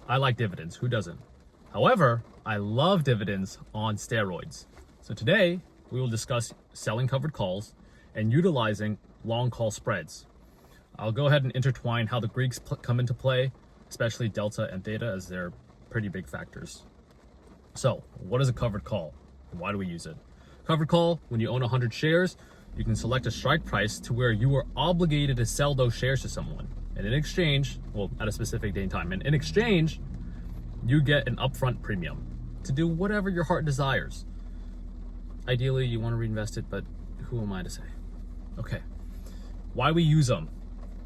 I like dividends. Who doesn't? However, I love dividends on steroids. So today, we will discuss selling covered calls and utilizing long call spreads. I'll go ahead and intertwine how the Greeks come into play, especially delta and theta, as they're pretty big factors. So, what is a covered call? And why do we use it? Covered call, when you own 100 shares, you can select a strike price to where you are obligated to sell those shares to someone. And in exchange, well, at a specific day and time, and in exchange, you get an upfront premium to do whatever your heart desires. Ideally, you want to reinvest it, but who am I to say? Okay, why we use them?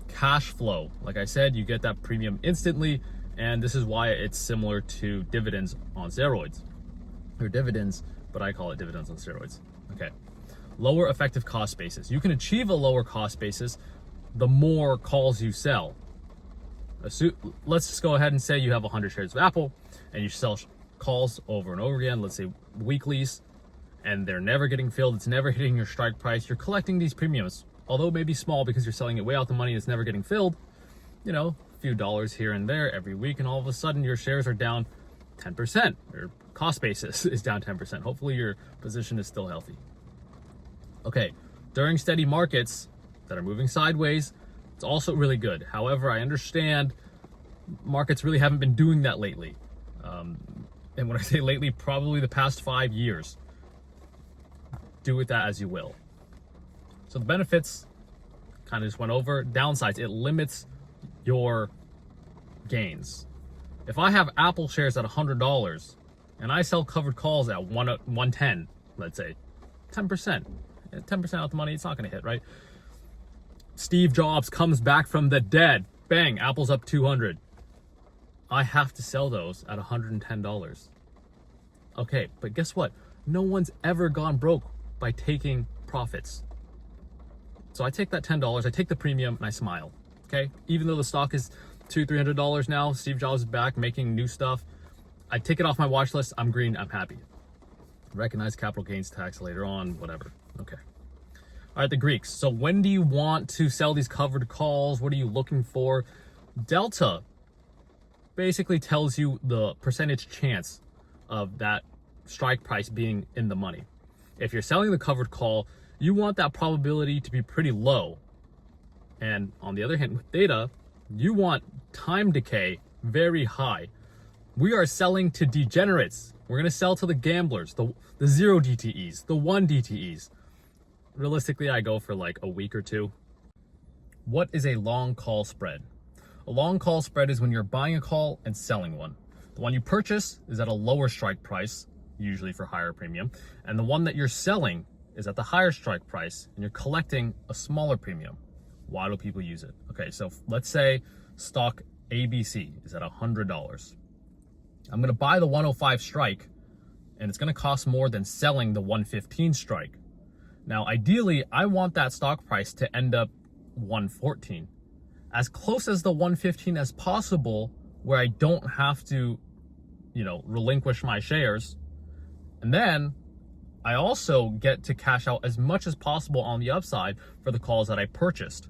Cash flow. Like I said, you get that premium instantly, and this is why it's similar to dividends on steroids. Or dividends, but I call it dividends on steroids. Okay. Lower effective cost basis. You can achieve a lower cost basis the more calls you sell. Let's just go ahead and say you have 100 shares of Apple and you sell calls over and over again, let's say weeklies, and they're never getting filled. It's never hitting your strike price. You're collecting these premiums, although it may be small because you're selling it way out the money and it's never getting filled, you know, a few dollars here and there every week, and all of a sudden your shares are down 10%. Your cost basis is down 10%. Hopefully your position is still healthy. Okay, during steady markets that are moving sideways, it's also really good. However, I understand markets really haven't been doing that lately. And when I say lately, probably the past 5 years. Do with that as you will. So the benefits kind of just went over. Downsides, it limits your gains. If I have Apple shares at $100 and I sell covered calls at 110, let's say, 10%. 10% out the money, it's not going to hit, right? Steve Jobs comes back from the dead. Bang, Apple's up 200. I have to sell those at $110. Okay, but guess what? No one's ever gone broke by taking profits. So I take that $10, I take the premium, and I smile. Okay? Even though the stock is $200-$300 now, Steve Jobs is back making new stuff. I take it off my watch list. I'm green. I'm happy. Recognize capital gains tax later on, whatever. Okay. All right, the Greeks. So when do you want to sell these covered calls? What are you looking for? Delta basically tells you the percentage chance of that strike price being in the money. If you're selling the covered call, you want that probability to be pretty low. And on the other hand, with theta, you want time decay very high. We are selling to degenerates. We're going to sell to the gamblers, the 0 DTEs, the 1 DTEs. Realistically, I go for like a week or two. What is a long call spread? A long call spread is when you're buying a call and selling one. The one you purchase is at a lower strike price, usually for higher premium, and the one that you're selling is at the higher strike price and you're collecting a smaller premium. Why do people use it? Okay, so let's say stock ABC is at $100. I'm going to buy the 105 strike and it's going to cost more than selling the 115 strike. Now, ideally, I want that stock price to end up 114, as close as the 115 as possible, where I don't have to, relinquish my shares. And then I also get to cash out as much as possible on the upside for the calls that I purchased.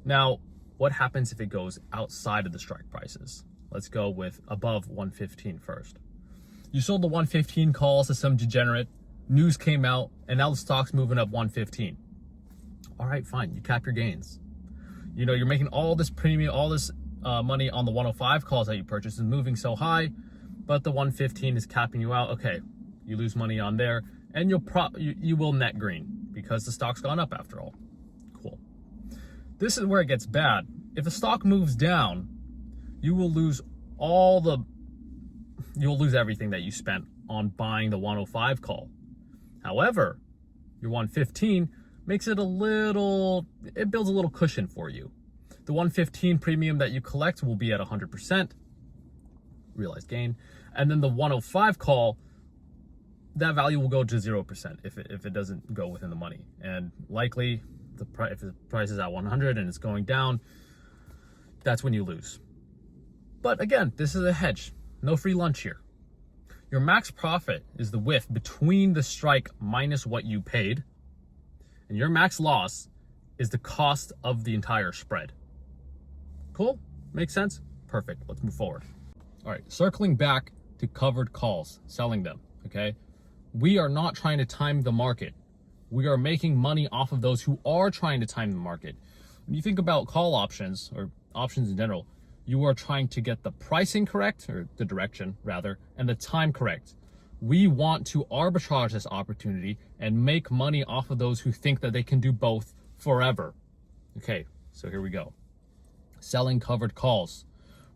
Now, what happens if it goes outside of the strike prices? Let's go with above 115 first. You sold the 115 calls to some degenerate. News came out, and now the stock's moving up 115. All right, fine. You cap your gains. You're making all this premium, all this money on the 105 calls that you purchased is moving so high, but the 115 is capping you out. Okay, you lose money on there, and you will net green because the stock's gone up after all. Cool. This is where it gets bad. If the stock moves down, you will lose everything that you spent on buying the 105 call. However, your 115 makes it it builds a little cushion for you. The 115 premium that you collect will be at 100%, realized gain. And then the 105 call, that value will go to 0% if it doesn't go within the money. And likely, if the price is at 100 and it's going down, that's when you lose. But again, this is a hedge. No free lunch here. Your max profit is the width between the strike minus what you paid, and your max loss is the cost of the entire spread. Cool? Makes sense? Perfect. Let's move forward. All right, circling back to covered calls, selling them, okay? We are not trying to time the market. We are making money off of those who are trying to time the market. When you think about call options or options in general, you are trying to get the pricing correct, or the direction rather, and the time correct. We want to arbitrage this opportunity and make money off of those who think that they can do both forever. Okay, so here we go. Selling covered calls.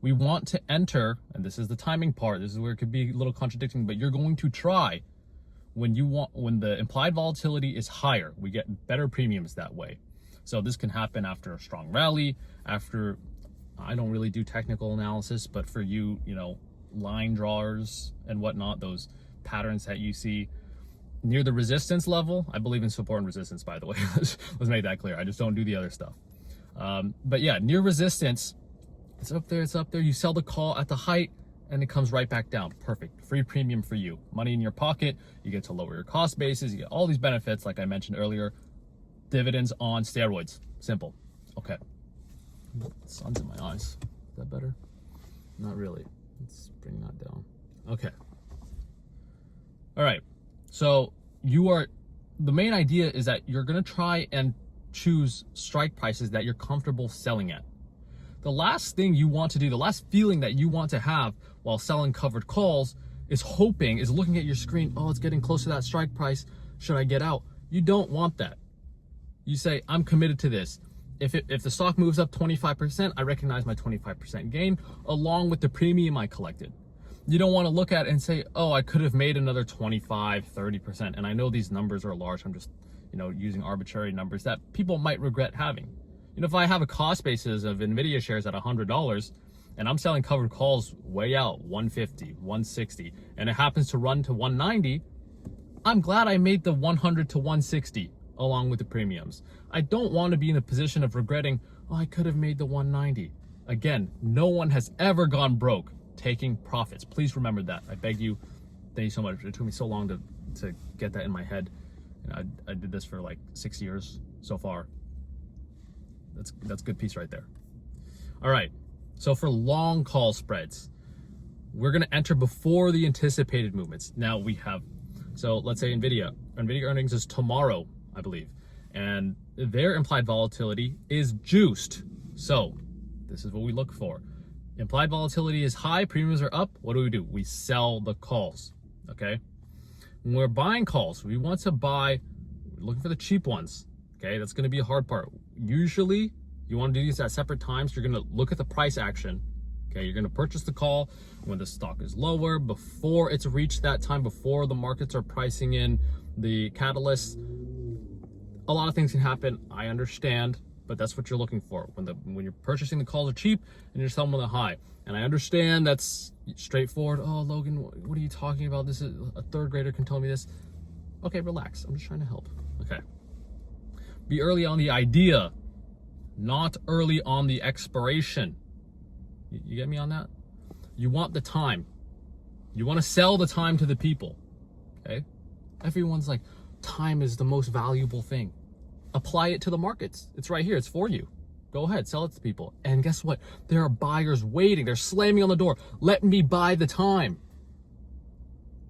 We want to enter, and this is the timing part, this is where it could be a little contradicting, but you're going to try when the implied volatility is higher. We get better premiums that way. So this can happen after a strong rally, after, I don't really do technical analysis, but for you, line drawers and whatnot, those patterns that you see near the resistance level. I believe in support and resistance, by the way. Let's make that clear. I just don't do the other stuff. But yeah, near resistance, it's up there. You sell the call at the height and it comes right back down. Perfect. Free premium for you. Money in your pocket. You get to lower your cost basis. You get all these benefits, like I mentioned earlier. Dividends on steroids. Simple. Okay. The sun's in my eyes. Is that better? Not really. Let's bring that down. Okay. All right. So the main idea is that you're going to try and choose strike prices that you're comfortable selling at. The last thing you want to do, the last feeling that you want to have while selling covered calls is looking at your screen, oh, it's getting close to that strike price. Should I get out? You don't want that. You say, I'm committed to this. If the stock moves up 25%, I recognize my 25% gain along with the premium I collected. You don't want to look at it and say, oh, I could have made another 25, 30%. And I know these numbers are large. I'm just, using arbitrary numbers that people might regret having. If I have a cost basis of NVIDIA shares at $100 and I'm selling covered calls way out, 150, 160, and it happens to run to 190, I'm glad I made the 100 to 160 along with the premiums. I don't want to be in a position of regretting, oh, I could have made the 190. Again, no one has ever gone broke taking profits. Please remember that. I beg you. Thank you so much. It took me so long to get that in my head. And I did this for like 6 years so far. That's a good piece right there. All right. So for long call spreads, we're going to enter before the anticipated movements. Now so let's say NVIDIA earnings is tomorrow, I believe, and their implied volatility is juiced. So this is what we look for. Implied volatility is high, premiums are up. What do? We sell the calls, okay? When we're buying calls, we want to buy, we're looking for the cheap ones, okay? That's gonna be a hard part. Usually, you wanna do these at separate times. You're gonna look at the price action, okay? You're gonna purchase the call when the stock is lower, before it's reached that time, before the markets are pricing in the catalysts. A lot of things can happen, I understand, but that's what you're looking for. When you're purchasing the calls are cheap and you're selling them at a high. And I understand that's straightforward. Oh, Logan, what are you talking about? This is a third grader can tell me this. Okay, relax. I'm just trying to help. Okay. Be early on the idea, not early on the expiration. You get me on that? You want the time. You want to sell the time to the people. Okay? Everyone's like, time is the most valuable thing. Apply it to the markets. It's right here. It's for you. Go ahead, sell it to people. And guess what? There are buyers waiting. They're slamming on the door. Let me buy the time.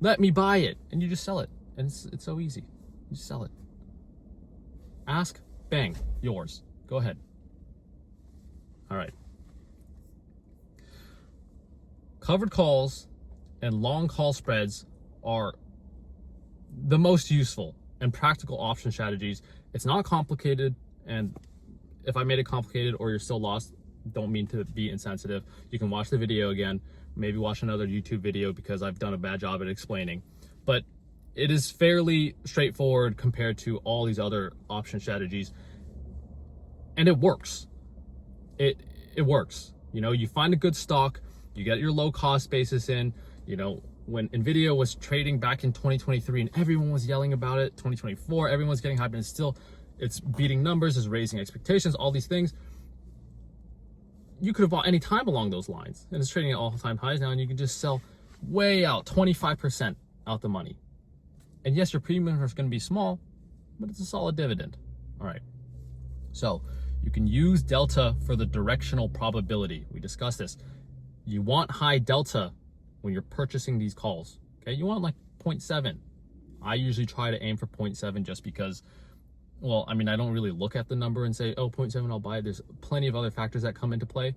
Let me buy it. And you just sell it. And it's so easy. You just sell it. Ask, bang, yours. Go ahead. All right. Covered calls and long call spreads are the most useful and practical option strategies. It's not complicated, and if I made it complicated or you're still lost, don't mean to be insensitive. You can watch the video again, maybe watch another YouTube video because I've done a bad job at explaining. But it is fairly straightforward compared to all these other option strategies, and it works. It works. You find a good stock, you get your low cost basis in. When NVIDIA was trading back in 2023 and everyone was yelling about it, 2024, everyone's getting hyped, and it's beating numbers, it's raising expectations, all these things. You could have bought any time along those lines, and it's trading at all-time highs now, and you can just sell way out, 25% out the money. And yes, your premium is going to be small, but it's a solid dividend. All right. So you can use delta for the directional probability. We discussed this. You want high delta when you're purchasing these calls. Okay, you want like 0.7. I usually try to aim for 0.7 just because, well, I mean, I don't really look at the number and say, oh, 0.7, I'll buy it. There's plenty of other factors that come into play.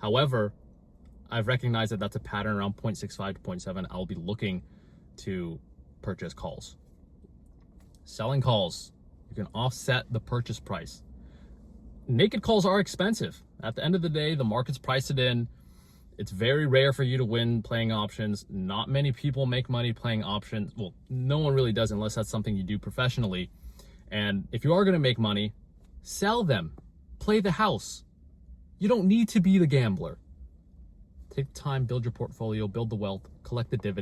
However, I've recognized that that's a pattern around 0.65 to 0.7. I'll be looking to purchase calls. Selling calls, you can offset the purchase price. Naked calls are expensive. At the end of the day, the market's priced it in. It's very rare for you to win playing options. Not many people make money playing options. Well, no one really does unless that's something you do professionally. And if you are going to make money, sell them. Play the house. You don't need to be the gambler. Take time, build your portfolio, build the wealth, collect the dividends.